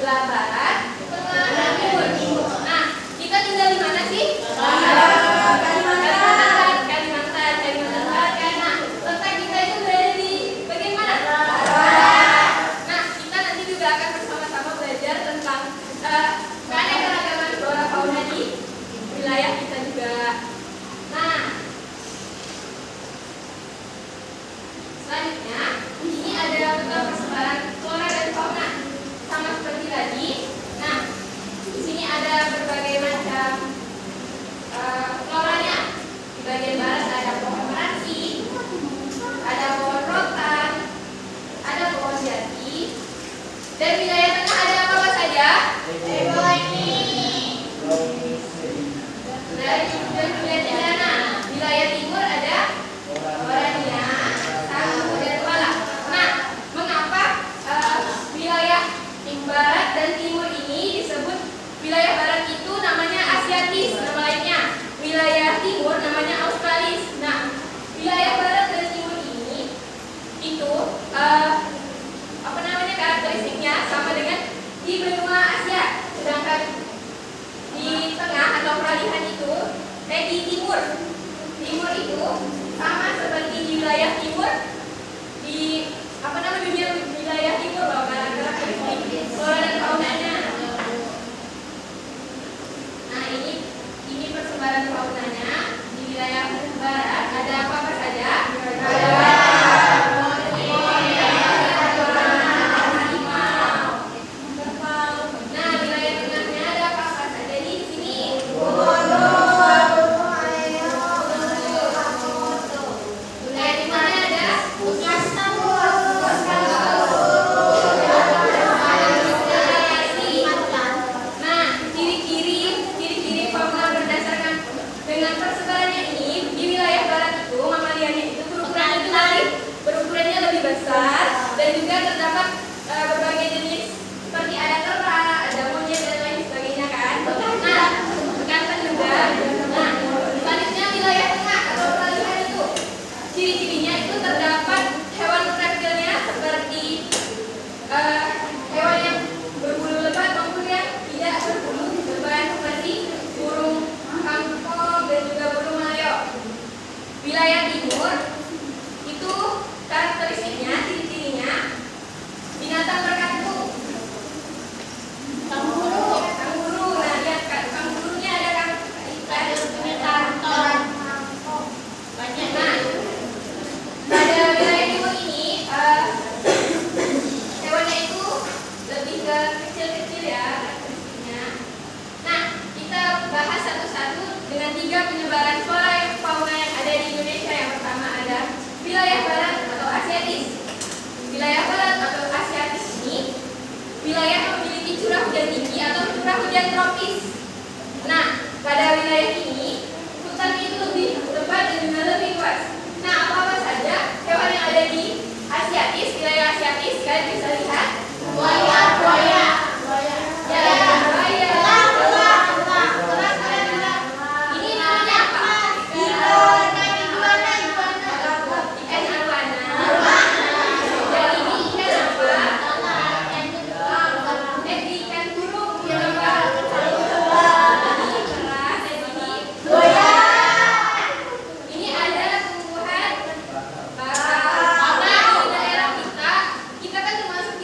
sebelah barat, tengah, dan timur. Nah, kita tinggal di mana sih? Kalimantan Barat kan. Nah, letak kita itu berada di bagian mana? Barat. Nah, kita nanti juga akan bersama-sama belajar tentang keanekaragaman flora fauna di wilayah kita juga. Nah, selanjutnya ini ada persebaran flora dan fauna sama seperti tadi. Nah, di sini ada berbagai macam floranya. Di bagian barat ada pohon merasi, ada pohon rotan, ada pohon jati, dan wilayah tengah ada apa saja? Dan wilayah tengah. Wilayah timur ada orania, sagu, dan pala. Nah, mengapa wilayah barat dan timur ini disebut wilayah barat itu namanya Asiatis, nama lainnya. Wilayah timur namanya Australis. Nah, wilayah barat dan timur ini itu karakteristiknya sama dengan di benua Asia. Sedangkan di tengah atau peralihan itu di timur itu sama seperti di wilayah timur di dunia wilayah timur loh, karakteristik flora dan faunanya. Nah, ini persebaran faunanya di wilayah barat ada apa saja? Wilayah timur itu karakteristiknya, ciri-cirinya binatang berkaki. Kanguru. Nah, lihat kangurunya ada banyak. Nah, pada wilayah timur ini hewannya itu lebih ke kecil-kecil ya karakteristiknya. Nah, kita bahas satu-satu dengan 3 penyebaran flora fauna yang ada di Indonesia. Yang pertama ada wilayah barat atau Asiatis. Wilayah barat atau Asiatis ini wilayah yang memiliki curah hujan tinggi atau curah hujan tropis. Nah, pada wilayah ini hutannya itu lebih lebat dan juga lebih luas. Nah, apa saja hewan yang ada di Asiatis, wilayah Asiatis? Kalian bisa lihat buaya. Kita kan termasuk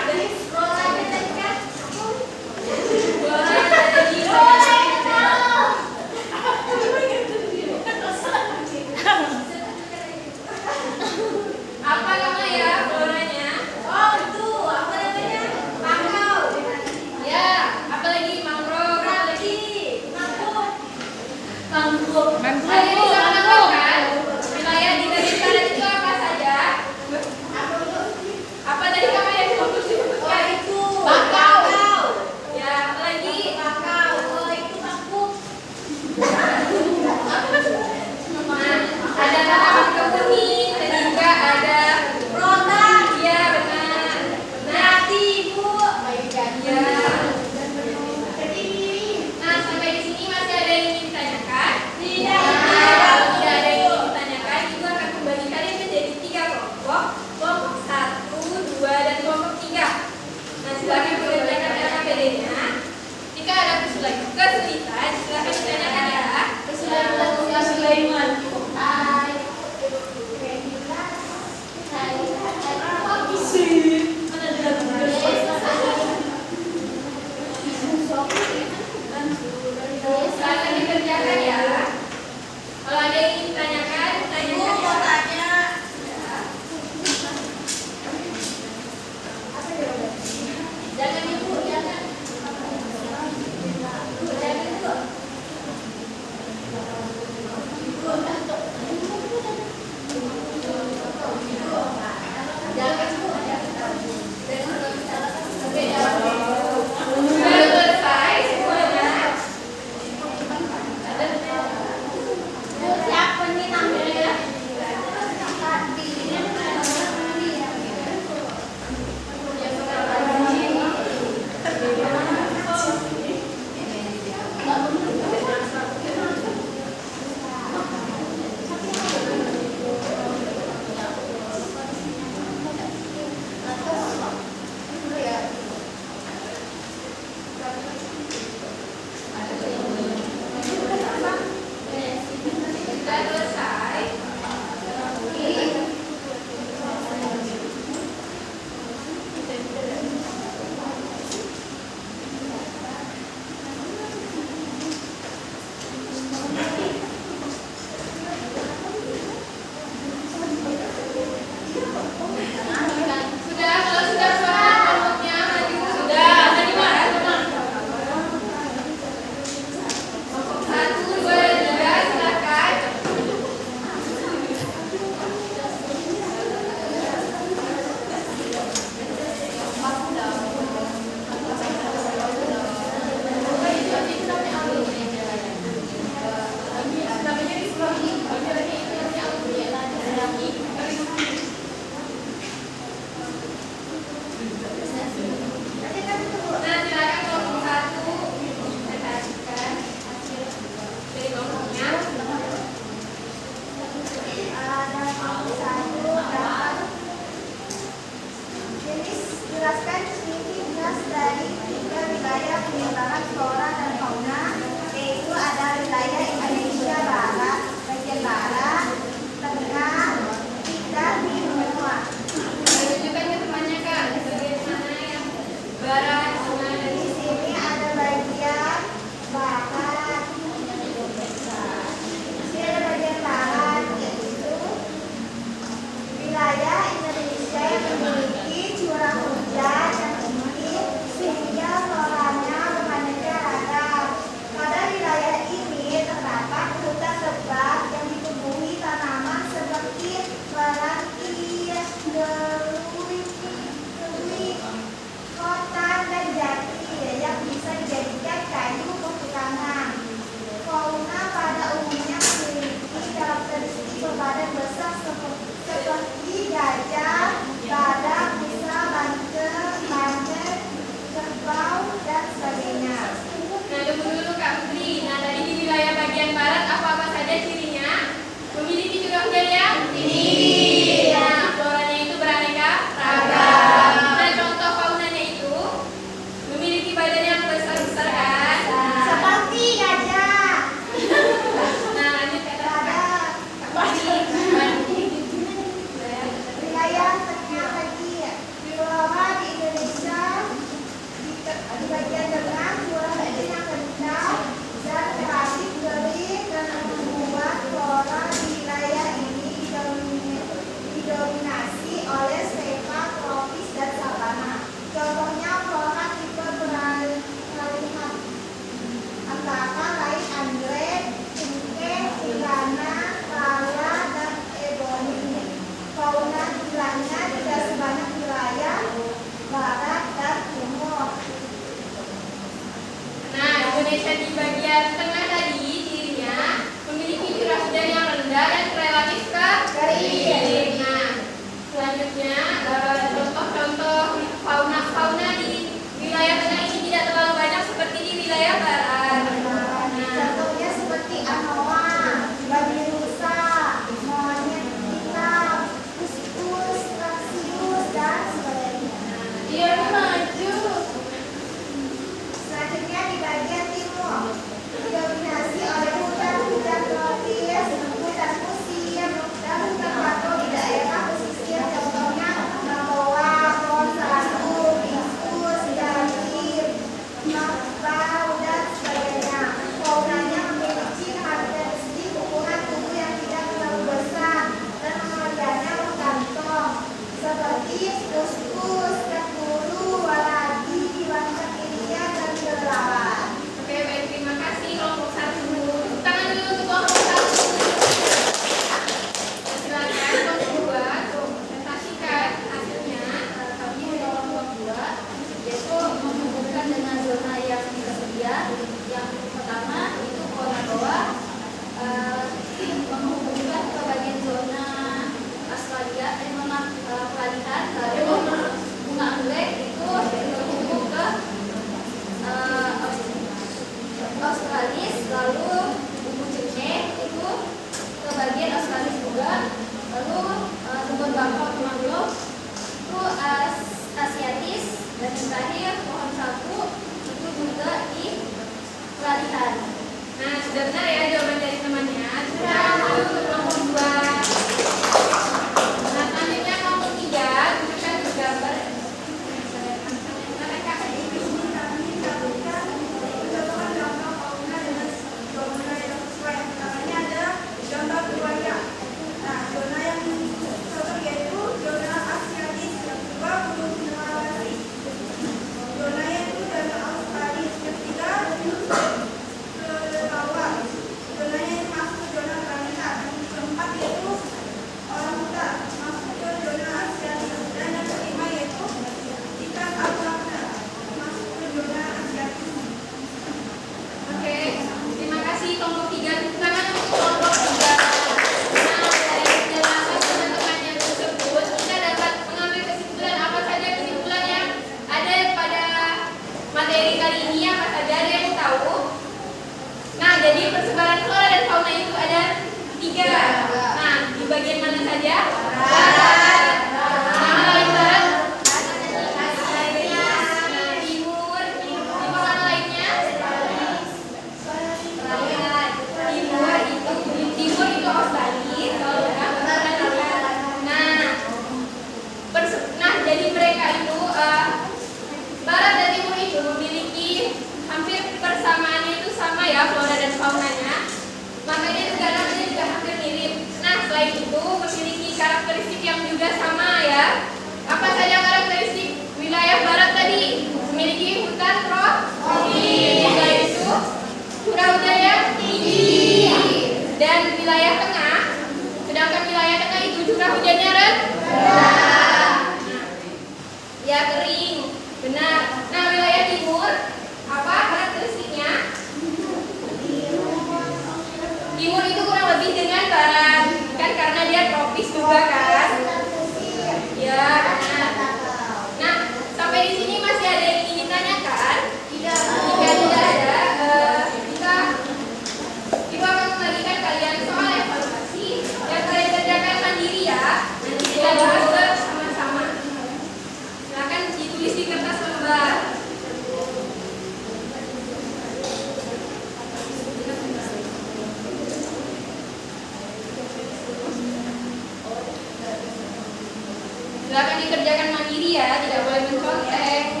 Silakan dikerjakan mandiri ya, tidak boleh mencontek.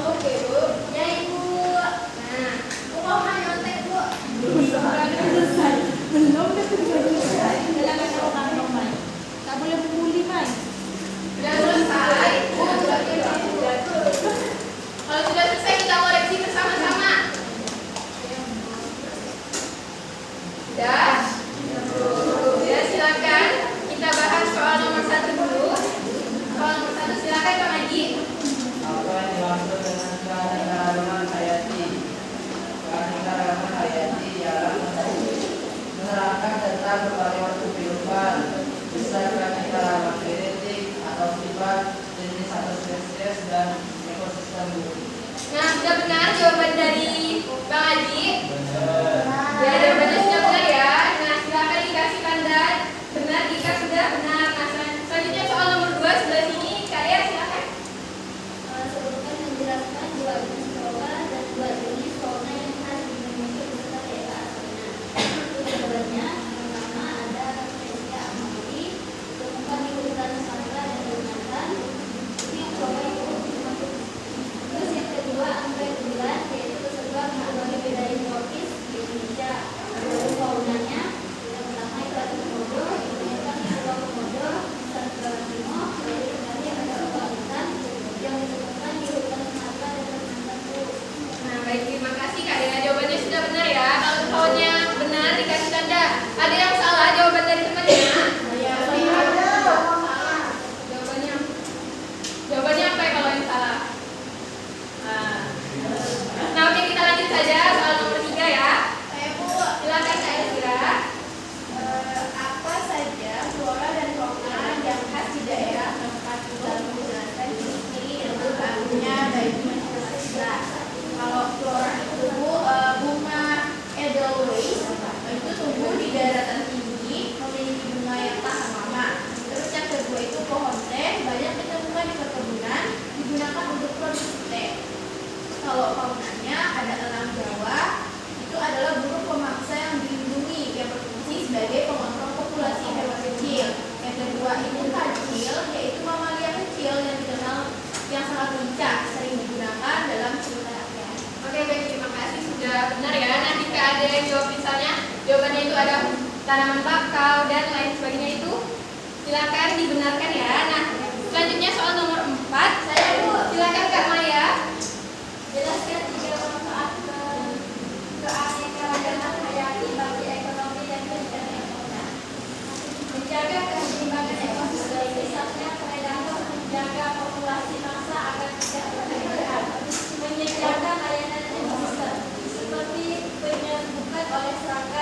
Oke, Bu. Ya, Ibu. Nah, Mau nyontek, Bu? Belum selesai. Tak boleh membuli, Mai. sudah selesai. Kalau sudah selesai kita koreksi bersama-sama. Sudah? Ya, silakan kita bahas soal nomor 1 dulu. Soal nomor 1 silakan Pak Maji. Apa yang dimaksud dengan keanekaragaman hayati? Keanekaragaman hayati ialah menerangkan tentang berbagai waktu kehidupan, bisa keanekaragaman genetik atau sifat jenis atau spesies dan ekosistem bumi. Nah, sudah benar jawaban dari Bang Haji. Benar. Ya, jawabannya sudah benar ya. Nah, silakan dikasih tanda benar jika sudah benar. Nah, selanjutnya soal nomor 2 sebelah sini. Kak Ria, silakan. Sebutkan menjelaskan dua jenis flora dan dua jenis fauna yang khas di Indonesia beserta daerah asalnya. Untuk jawabannya, pertama ada Rafflesia amari, ditemukan di hutan Sumatera dan Kalimantan. Ini yang coba itu termasuk. Terus yang kedua anggrek bulan, yaitu tersebar di berbagai wilayah tropis di Indonesia. Lalu faunanya, yang pertama itu ada komodo, ditemukan di Pulau Komodo, Nusantara Timur, lalu kemudian ada orangutan yang ditemukan di hutan Sumatera dan Kalimantan. Nah, baik, terima kasih Kak Dena. Jawabannya sudah benar ya. Kalau soalnya benar dikasih tanda. Ada yang salah jawaban dari temannya? Jawabannya. Jawabannya apa ya kalau yang salah? Nah, oke, kita lanjut saja soal nomor 3 ya. Silakan Kak Elvira. Apa saja flora dan fauna yang khas di daerah tempat tinggal menjelaskan ciri-ciri dan bentuknya baik jelas. Kalau flora itu bunga Edelweiss itu tumbuh di daratan tinggi, memiliki bunga yang tahan lama. Terus yang kedua itu pohon teh banyak ditemukan di perkebunan, digunakan untuk produksi teh. Kalau faunanya ada elang Jawa, itu adalah burung pemangsa yang dilindungi yang berfungsi sebagai pengontrol populasi hewan kecil. Yang kedua itu kancil, yaitu mamalia kecil yang dikenal yang sangat lincah, sering digunakan dalam cerita rakyat. Oke, baik, terima kasih sudah benar ya. Nah, jika ada yang jawab misalnya jawabannya itu ada tanaman bakau dan lain sebagainya itu silakan dibenarkan ya. Nah, selanjutnya soal nomor 4. Saya silakan Kak Maya. Jelaskan tiga manfaat keanekaragaman hayati bagi ekonomi dan kehidupan manusia. Menjaga keseimbangan ekosistem, misalnya predator menjaga populasi massa agar tidak berlebihan. Menyediakan layanan ekosistem seperti penyerbukan oleh serangga